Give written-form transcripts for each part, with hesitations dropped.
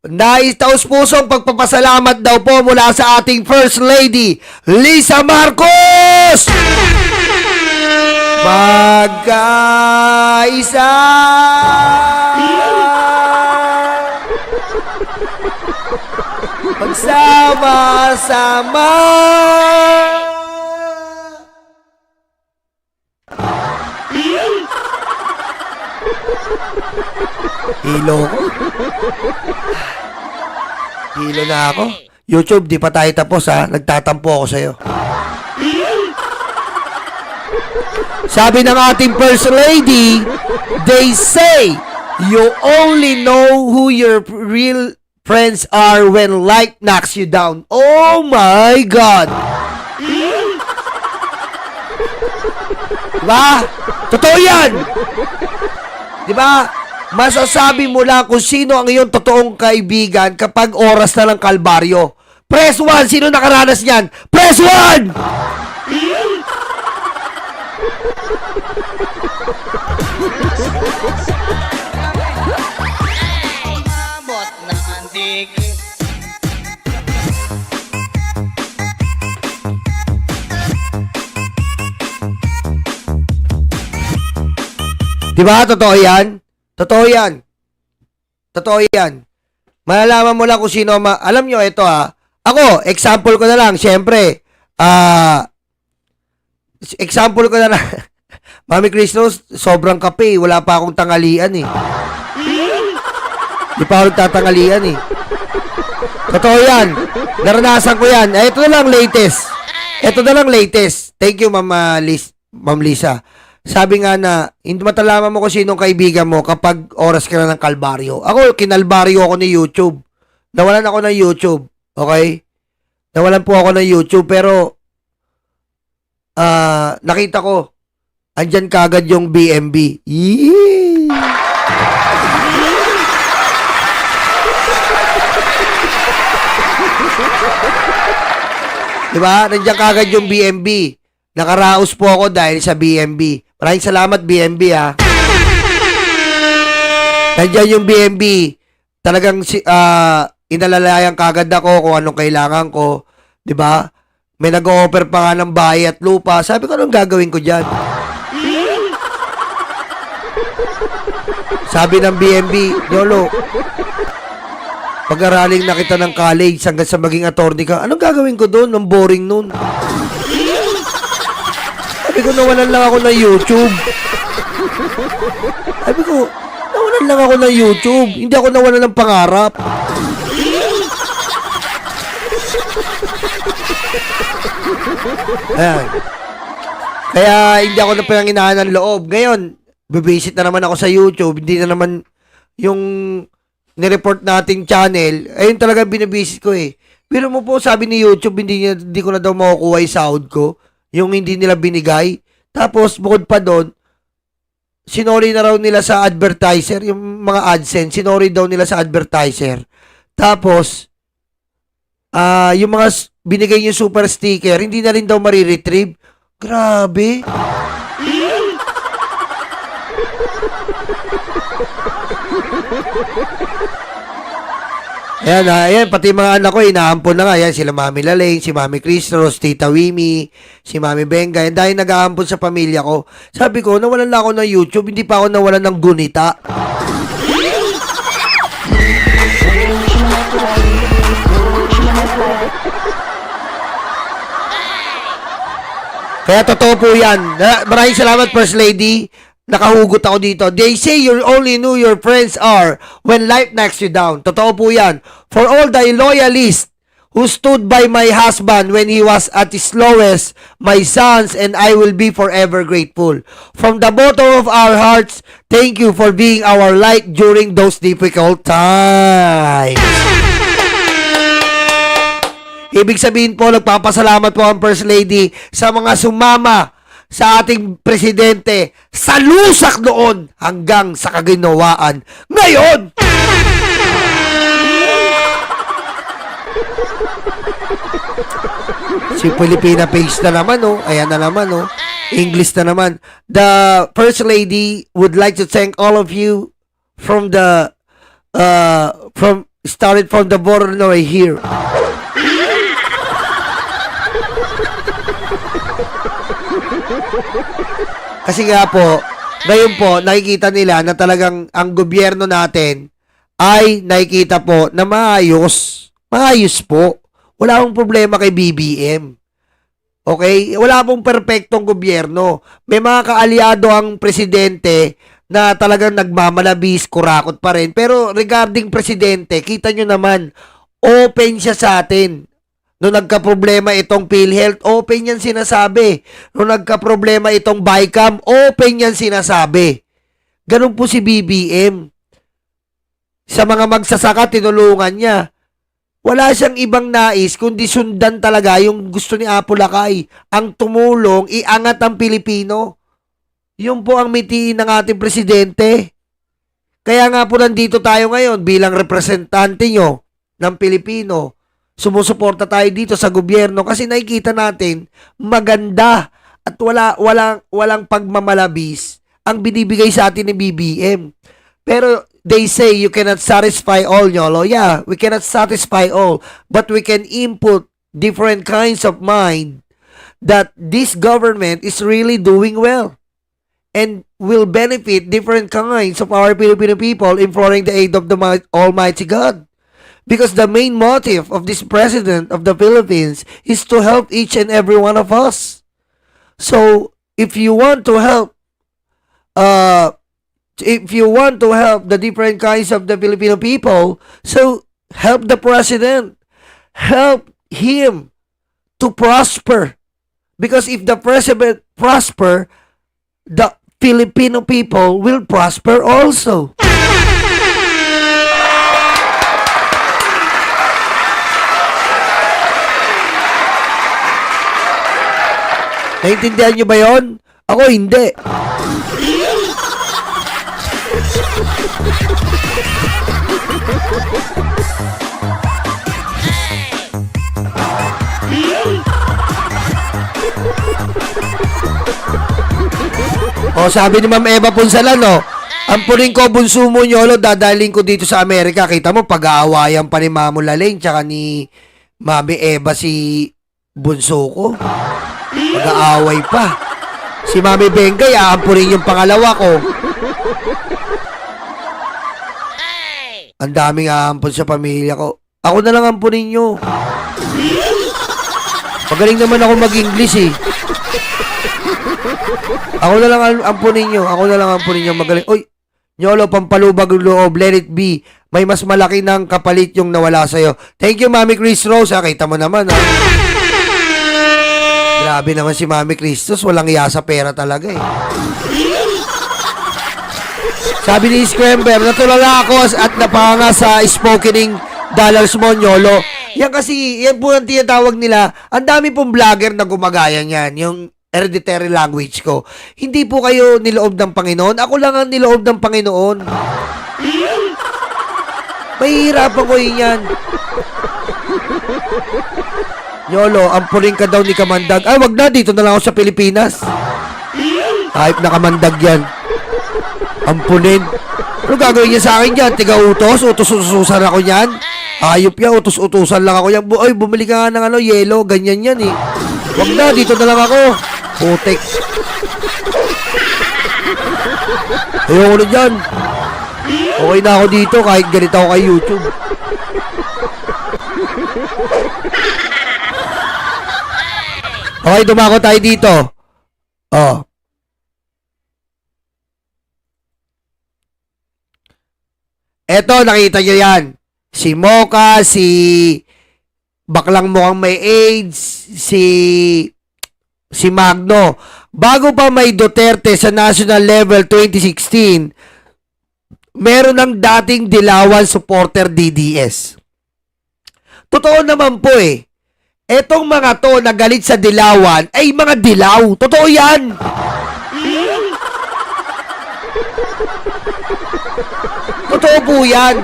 Nais taus-pusong pagpapasalamat daw po mula sa ating First Lady, Lisa Marcos! Magkaisa! Magsama-sama! Hilo ko. Hilo na ako. YouTube, di pa tayo tapos ha. Nagtatampo ako sa'yo. Sabi ng ating First Lady, they say, you only know who your real friends are when life knocks you down. Oh my God! Diba? Totoo yan! Diba? Masasabi mo lang kung sino ang iyong totoong kaibigan kapag oras na ng kalbaryo. Press 1! Sino nakaranas niyan? Press 1! Mabot na antik. Diba? Totoo yan? Totoo yan. Totoo yan. Malalaman mo lang kung sino alam nyo, ito ha. Ako, example ko na lang. Siyempre, example ko na lang. Mami Christos, sobrang kape. Wala pa akong tangalian eh. Di pa ako tatangalian eh. Totoo yan. Naranasan ko yan. Ito na lang latest. Ito na lang latest. Thank you, Ma'am Lisa. Sabi nga na, hindi matalaman mo kung sinong kaibigan mo kapag oras ka na ng kalbaryo. Ako, kinalbaryo ako ni YouTube. Nawalan ako ng YouTube. Okay? Nawalan po ako ng YouTube, pero nakita ko, andyan kagad yung BMB. Yee! Diba? Nandiyan kagad yung BMB. Nakaraos po ako dahil sa BMB. Maraming salamat, BMB, ha. Nandiyan yung BMB. Talagang inalalayan kagad ako kung anong kailangan ko. Diba? May nag-o-offer pa nga ng bahay at lupa. Sabi ko, anong gagawin ko dyan? Sabi ng BMB, Lolo, pag-araling na kita ng college hanggang sa maging attorney ka, anong gagawin ko doon? Ang boring nun. Sabi ko, nawalan lang ako ng YouTube. Sabi ko, nawalan lang ako ng YouTube. Hindi ako nawalan ng pangarap. Ayan. Kaya hindi ako na pinanginahan ng loob. Ngayon, bibisit na naman ako sa YouTube. Hindi na naman yung nireport nating channel. Ayun talaga binibisit ko eh. Pero mo po, sabi ni YouTube, hindi ko na daw makukuha yung sahod ko. Yung hindi nila binigay. Tapos, bukod pa doon, sinori na raw nila sa advertiser, yung mga AdSense, sinori daw nila sa advertiser. Tapos, yung mga binigay yung super sticker, hindi na rin daw mariretrieve. Grabe. Ayan, pati mga anak ko, inaampon na nga. Ayan, sila Mami Laling, si Mami Christos, Tita Wimi, si Mami Benga. Ayan, dahil nag-aampon sa pamilya ko. Sabi ko, nawalan na ako ng YouTube, hindi pa ako nawalan ng gunita. Kaya totoo po yan. Maraming salamat, First Lady. Nakahugot ako dito. They say you only know your friends are when life knocks you down. Totoo po yan. For all the loyalists who stood by my husband when he was at his lowest, my sons and I will be forever grateful. From the bottom of our hearts, thank you for being our light during those difficult times. Ibig sabihin po, nagpapasalamat po ang First Lady sa mga sumama sa ating presidente sa lusak noon hanggang sa kaginawaan ngayon. Si Filipina page na naman, oh. Ayan na naman, oh. English na naman. The First Lady would like to thank all of you from started from the border right here. Kasi nga po, ngayon po, nakikita nila na talagang ang gobyerno natin ay nakikita po na maayos. Maayos po. Wala akong problema kay BBM. Okay? Wala pong perpektong gobyerno. May mga kaalyado ang presidente na talagang nagmamalabis, kurakot pa rin. Pero regarding presidente, kita nyo naman, open siya sa atin. Nung nagka-problema itong PhilHealth, open yan sinasabi. Nung nagka-problema itong BICAM, open yan sinasabi. Ganun po si BBM. Sa mga magsasaka, tinulungan niya. Wala siyang ibang nais, kundi sundan talaga yung gusto ni Apo Lakay. Ang tumulong, iangat ang Pilipino. Yun po ang mitiin ng ating presidente. Kaya nga po nandito tayo ngayon bilang representante nyo ng Pilipino. Sumusuporta tayo dito sa gobyerno kasi nakikita natin maganda at walang pagmamalabis ang binibigay sa atin ni BBM. Pero they say you cannot satisfy all, Yolo. Yeah, we cannot satisfy all, but we can input different kinds of mind that this government is really doing well and will benefit different kinds of our Filipino people imploring the aid of the Almighty God. Because the main motive of this president of the Philippines is to help each and every one of us. So, if you want to help the different kinds of the Filipino people, so help the president. Help him to prosper. Because if the president prosper, the Filipino people will prosper also. Naintindihan nyo ba yon? Ako hindi. O sabi ni Ma'am Eva Punsalan, ampunin ko bunso mo Yolo, dadaling ko dito sa Amerika. Kita mo, pag-aawayan pa ni Mamo Laling tsaka ni Mami Eva si bunso ko. Mag-aaway pa. Si Mami Bengay, aampunin yung pangalawa ko. Ang daming aampun sa pamilya ko. Ako na lang ampunin nyo. Magaling naman ako mag-English eh. Ako na lang ampunin nyo. Magaling. Uy, Yolo, pampalubag loob. Let it be. May mas malaki ng kapalit yung nawala sa'yo. Thank you, Mami Chris Rose. Kita mo naman, ha? Grabe naman si Mami Christos, walang iya sa pera talaga eh. Sabi ni Scramber, natulala ako at napanga sa spokening dollars mo, Yolo. Yan kasi, yan po ang tinatawag nila. Ang dami pong vlogger na gumagaya niyan, yung hereditary language ko. Hindi po kayo niloob ng Panginoon. Ako lang ang niloob ng Panginoon. Mahihirapan ko yan. Yolo, ampunin ka daw ni Kamandag. Ay, wag na. Dito na lang ako sa Pilipinas. Hype na Kamandag yan. Ampunin. Ano gagawin niya sa akin yan? Tiga-utos? Utos-utusan ako yan? Hayop yan. Utos-utusan lang ako yan. Ay, bumili ka nga ng yelo. Ganyan yan eh. Wag na. Dito na lang ako. Putik. Ayoko na dyan. Okay na ako dito kahit ganito ako kay YouTube. Okay, dumako tayo dito. Eto, nakita nyo yan. Si Mocha, si baklang mukhang may AIDS, si Magno. Bago pa may Duterte sa national level 2016, meron ng dating Dilawan supporter DDS. Totoo naman po eh. Etong mga to na galit sa Dilawan ay mga dilaw. Totoo yan. Totoo po yan.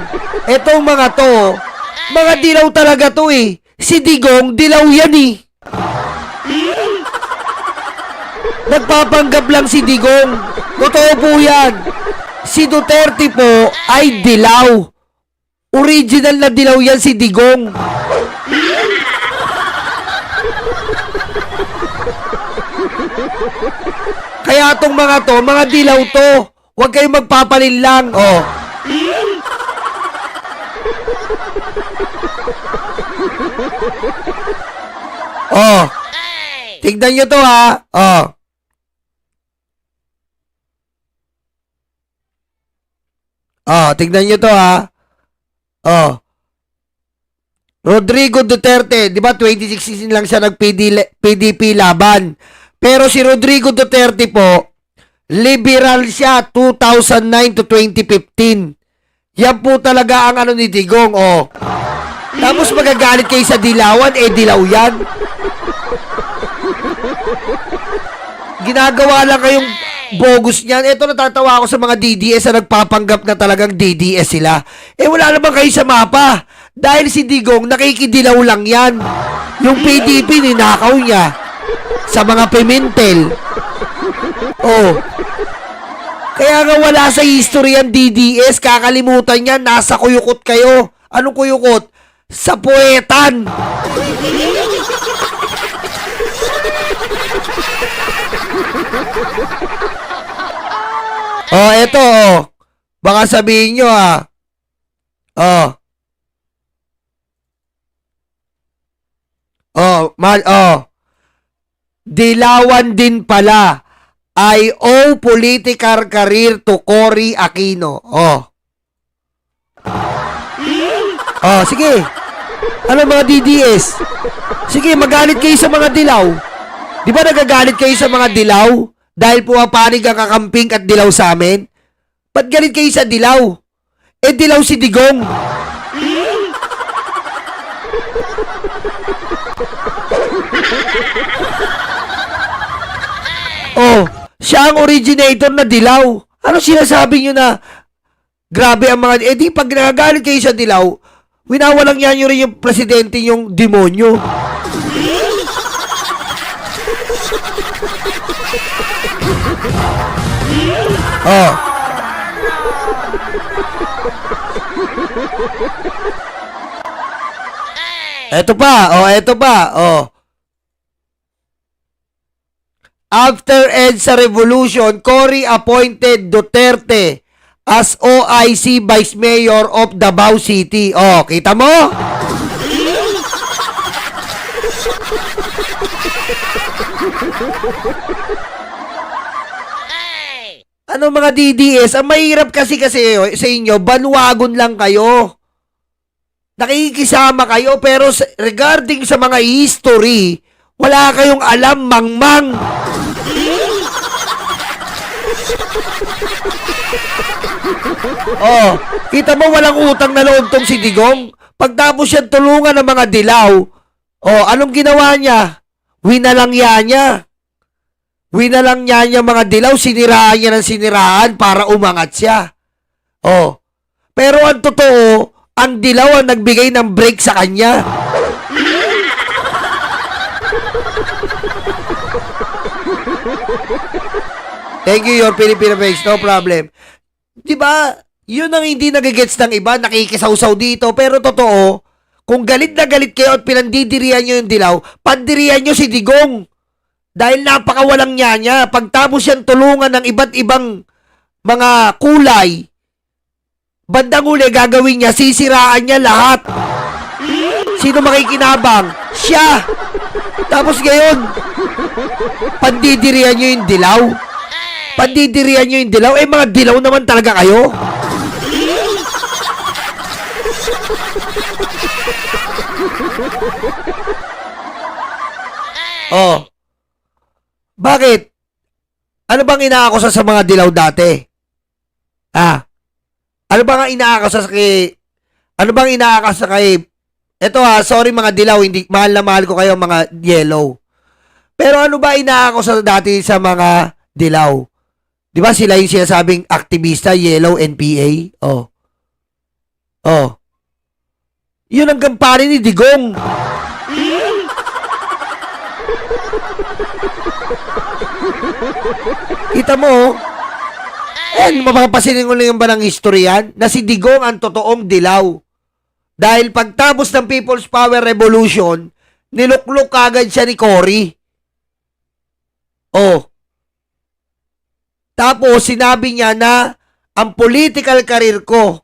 Etong mga to, mga dilaw talaga to eh. Si Digong, dilaw yan eh. Nagpapanggap lang si Digong. Totoo po yan. Si Duterte po ay dilaw. Original na dilaw yan si Digong. Kaya tong mga to, mga dilaw to. Huwag kayong magpapalin lang. Oh. Oh. Tignan nyo to ha. Oh. Oh, tignan nyo to ha. Oh. Rodrigo Duterte, di ba 2016 lang siya nag-PDP laban. Pero si Rodrigo Duterte po, liberal siya 2009 to 2015. Yan po talaga ang ano ni Digong, oh. Tapos magagalit kayo sa dilawan, eh dilaw yan. Ginagawa lang kayong bogus niyan. Ito, natatawa ako sa mga DDS na nagpapanggap na talagang DDS sila. Eh wala naman kayo sa mapa. Dahil si Digong, nakikidilaw lang yan. Yung PDP, ninakaw niya sa mga Pimentel. Oh. Kaya nga wala sa history ang DDS. Kakalimutan niya, nasa kuyukot kayo. Anong kuyukot? Sa puwetan. Oh, eto, oh. Baka sabihin nyo, ah. Oh. Oh, dilawan din pala. I owe political career to Cory Aquino. Oh. Oh, sige. Ano mga DDS? Sige, magalit kayo sa mga dilaw. Di ba nagagalit kayo sa mga dilaw? Dahil pumapanig ang kakamping at dilaw sa amin? Ba't galit kayo sa dilaw? Eh, dilaw si Digong. Oh, siya ang originator na dilaw. Ano sinasabi nyo na grabe ang mga... Eh di, pag nagagalit kayo sa dilaw, winawalang yan nyo rin yung presidente yung demonyo. Oh. Eto pa, eto pa, After EDSA Revolution, Cory appointed Duterte as OIC Vice Mayor of Davao City. Oh, kita mo? Ano mga DDS? Ang mahirap kasi sa inyo, banwagon lang kayo. Nakikisama kayo pero regarding sa mga history, wala kayong alam, mangmang. Oh, kita mo walang utang na loob tong si Digong. Pagtapos siya tulungan ng mga dilaw, oh, anong ginawa niya? Winalangya niya. Winalangya niya mga dilaw, siniraan niya ng siniraan para umangat siya. Oh, pero ang totoo, ang dilaw ang nagbigay ng break sa kanya. Thank you, your Filipino Face. No problem. Diba, yun ang hindi nagigets ng iba, nakikisawsaw dito. Pero totoo, kung galit na galit kayo at pinandidirihan nyo yung dilaw, pandirihan nyo si Digong. Dahil napakawalang niya. Pagtapos siyang tulungan ng iba't ibang mga kulay, bandang uli gagawin niya, sisiraan niya lahat. Sino makikinabang? Siya. Tapos ngayon, pandidirihan nyo yung dilaw. Pandidirihan nyo yung dilaw. Eh, mga dilaw naman talaga kayo. Oh. Bakit? Ano bang inaakusa sa mga dilaw dati? Ano bang inaakusa kay... Ano bang inaakusa kay... Eto sorry mga dilaw, hindi mahal na mahal ko kayo mga yellow. Pero ano ba inaakusa dati sa mga dilaw? Di ba sila yung sinasabing aktivista, yellow, NPA? Oh. Yun ang gampanin ni Digong. Kita mo, mapapasinin ko lang ba ng history yan? Na si Digong ang totoong dilaw. Dahil pagtapos ng People's Power Revolution, niluklok agad siya ni Cory. Oh. Tapos sinabi niya na ang political career ko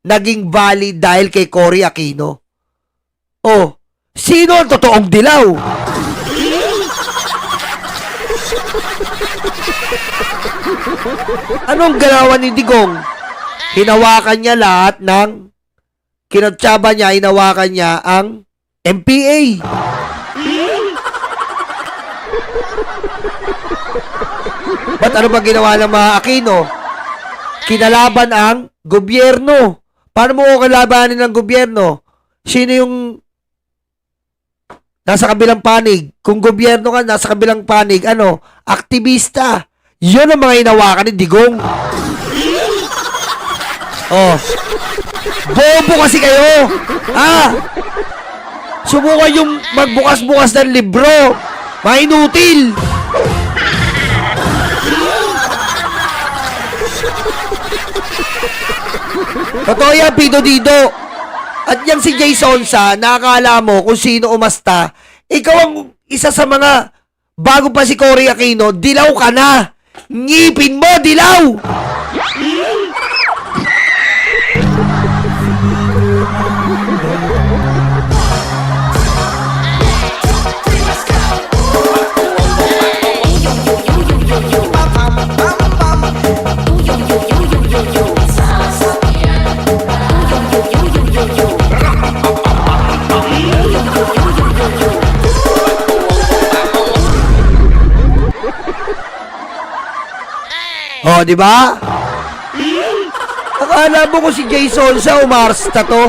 naging valid dahil kay Cory Aquino. Oh. Sino ang totoong dilaw? Anong galawan ni Digong? Hinawakan niya lahat ng kinatsaba niya, hinawakan niya ang MPA. Ba't ano ba ginawa ng mga Aquino? Kinalaban ang gobyerno. Paano mo kalabanin ng gobyerno? Sino yung nasa kabilang panig? Kung gobyerno ka, nasa kabilang panig, ano? Aktivista. Yun ang mga hinawakan ni Digong. Oh. Bobo kasi kayo. Subukan yung magbukas-bukas ng libro. Mga inutil. Totoo yan, Pido Dido. At yan si Jason sa nakakala mo kung sino umasta. Ikaw ang isa sa mga bago pa si Cory Aquino, dilaw ka na. Ngipin mo, dilaw. Oh, di ba? Akala mo kung si Jason sa umarsta to?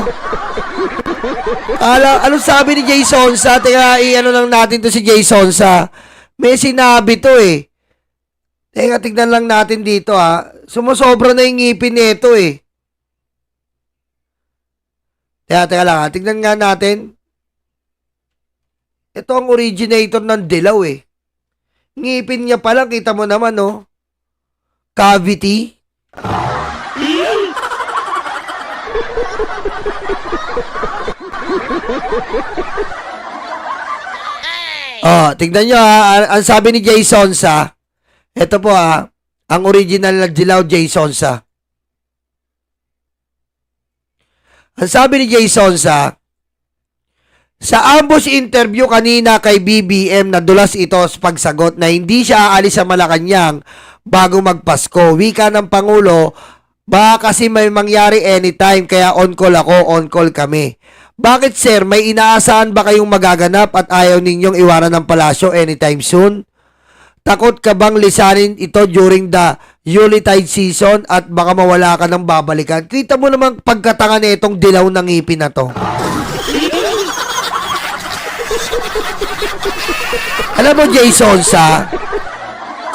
Anong sabi ni Jason sa? Teka, i-ano lang natin to si Jason sa. May sinabi to eh. Teka, tignan lang natin dito Sumusobra na yung ngipin nito eh. Teka lang tignan nga natin. Ito ang originator ng dilaw eh. Ngipin niya pala, kita mo naman oh. Cavity. Oh, tignan nyo ang sabi ni Jason sa. Ito po ang original na dilaw Jason sa. Ang sabi ni Jason sa ambush interview kanina kay BBM, nadulas ito sa pagsagot na hindi siya aalis sa Malacanang bago magpasko. Wika ng Pangulo, baka kasi may mangyari anytime kaya on call ako, on call kami. Bakit sir, may inaasahan ba kayong magaganap at ayaw ninyong iwanan ng palasyo anytime soon? Takot ka bang lisanin ito during the Yuletide season at baka mawala ka ng babalikan? Kita mo namang pagkatanga nitong dilaw ng ngipin na to. Alam mo Jason sa,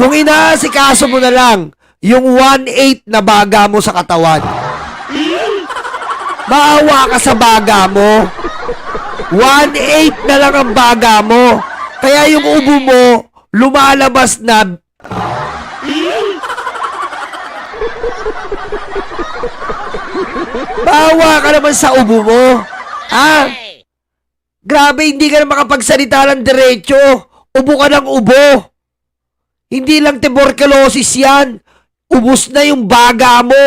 kung inaasikaso mo na lang yung 1/8 na baga mo sa katawan, maawa ka sa baga mo. 1/8 na lang ang baga mo. Kaya yung ubo mo lumalabas na. Maawa ka naman sa ubo mo. Grabe, hindi ka na makapagsalita ng diretso. Ubo ka ng ubo. Hindi lang tuberculosis yan. Ubus na yung baga mo.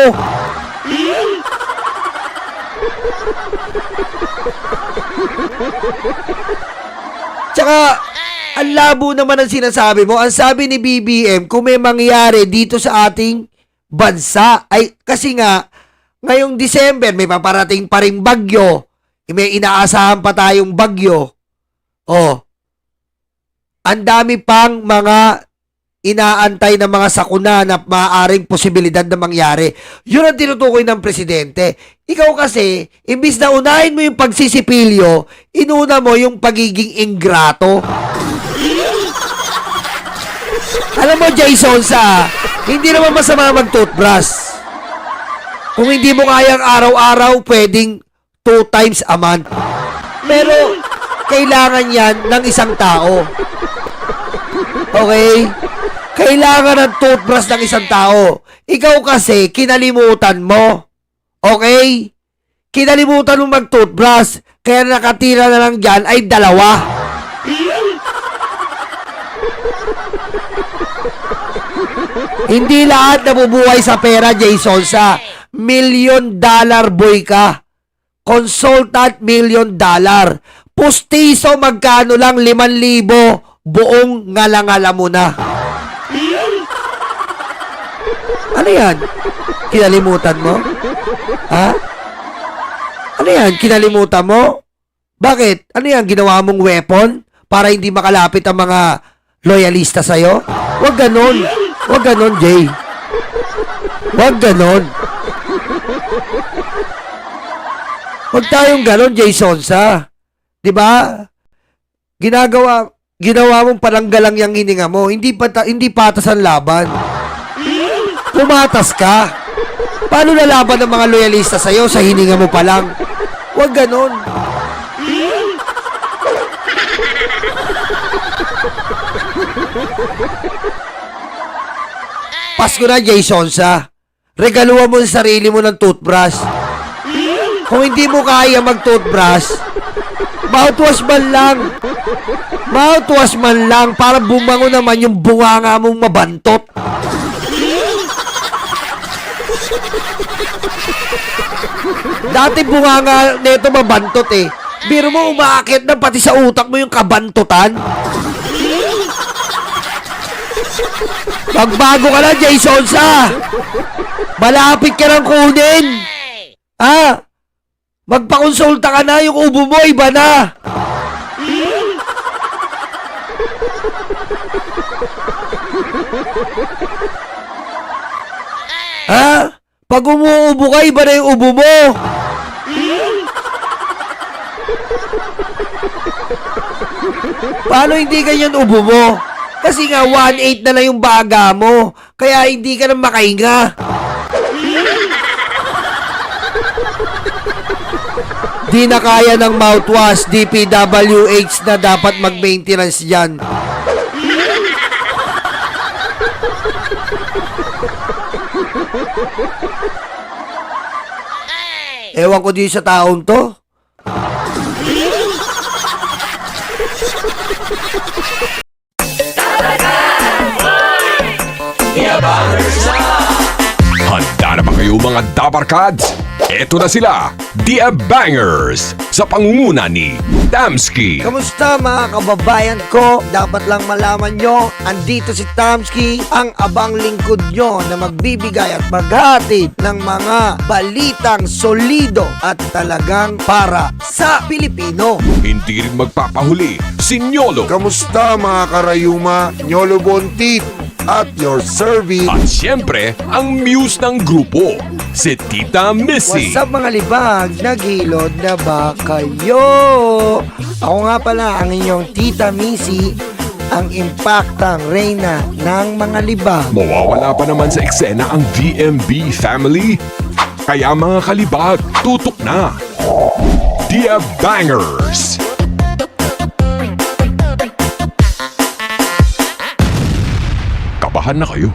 Tsaka, ang labo naman ang sinasabi mo. Ang sabi ni BBM, kung may mangyari dito sa ating bansa, ay kasi nga, ngayong December, may paparating pa ring bagyo. May inaasahan pa tayong bagyo. Oh. Ang dami pang mga inaantay na mga sakuna na maaaring posibilidad na mangyari. Yun ang tinutukoy ng presidente. Ikaw kasi, imbis na unahin mo yung pagsisipilyo, inuna mo yung pagiging ingrato. Alam mo, Jason, hindi naman masama mag-toothbrush. Kung hindi mo kayang araw-araw, pwedeng 2 times a month. Pero, kailangan yan ng isang tao. Okay? Kailangan ng toothbrush ng isang tao. Ikaw kasi, kinalimutan mo. Okay? kinalimutan mo mag-toothbrush, kaya nakatira na lang dyan ay 2. Hindi lahat nabubuhay sa pera, Jason. Sa $1 million boy ka. Consultant $1 million. Pustiso magkano lang 5,000. Buong ngala-ngala mo na. Ano yan? Kinalimutan mo? Ha? Ano yan? Kinalimutan mo? Bakit? Ano yan? Ginawa mong weapon? Para hindi makalapit ang mga loyalista sa'yo? Huwag ganon. Huwag ganon, Jay. Huwag ganon. Huwag tayong ganon, Jay Sonsa. Diba? Ginawa mong palanggalang yung hininga mo. Hindi patas ang laban. Pumatas ka. Paano lalaban ng mga loyalista sa'yo sa hininga mo pa lang? Huwag ganon. Pasko na, Jason, sa regaluhan mo sa sarili mo ng toothbrush. Kung hindi mo kaya mag-toothbrush, mouthwash man lang. Mouthwash man lang para bumango naman yung bunganga mong mabantot. Dati bunganga neto mabantot eh. Biro mo umaakit na pati sa utak mo yung kabantutan. Magbago ka na, Jason, sa malapit ka ng kunin. Ha? Magpakonsulta ka na, yung ubo mo, iba na. Ha? Pag umuubo ka, iba na yung ubo mo. Paano hindi ganyan ubo mo? Kasi nga 1/8 na lang yung baga mo. Kaya hindi ka na makahinga. Di na kaya ng mouthwash, DPWH na dapat mag-maintenance dyan. Ewan ko din sa taong to. Handa na ba kayo mga Dabarkads? Eto na sila, The Bangers, sa pangunguna ni Tamski. Kamusta mga kababayan ko? Dapat lang malaman nyo, andito si Tamski, ang abang lingkod nyo na magbibigay at maghatid ng mga balitang solido at talagang para sa Pilipino. Hindi rin magpapahuli, si Nyolo. Kamusta mga karayuma, Nyolo Bontit at your service. At siyempre, ang muse ng grupo, si Tita Missy. What's up mga libag? Naghilod na ba kayo? Ako nga pala ang inyong Tita Missy, ang impactang reyna ng mga libag. Mawawala pa naman sa eksena ang VMB family. Kaya mga kalibag, tutok na. The Bangers. Kabahan na kayo.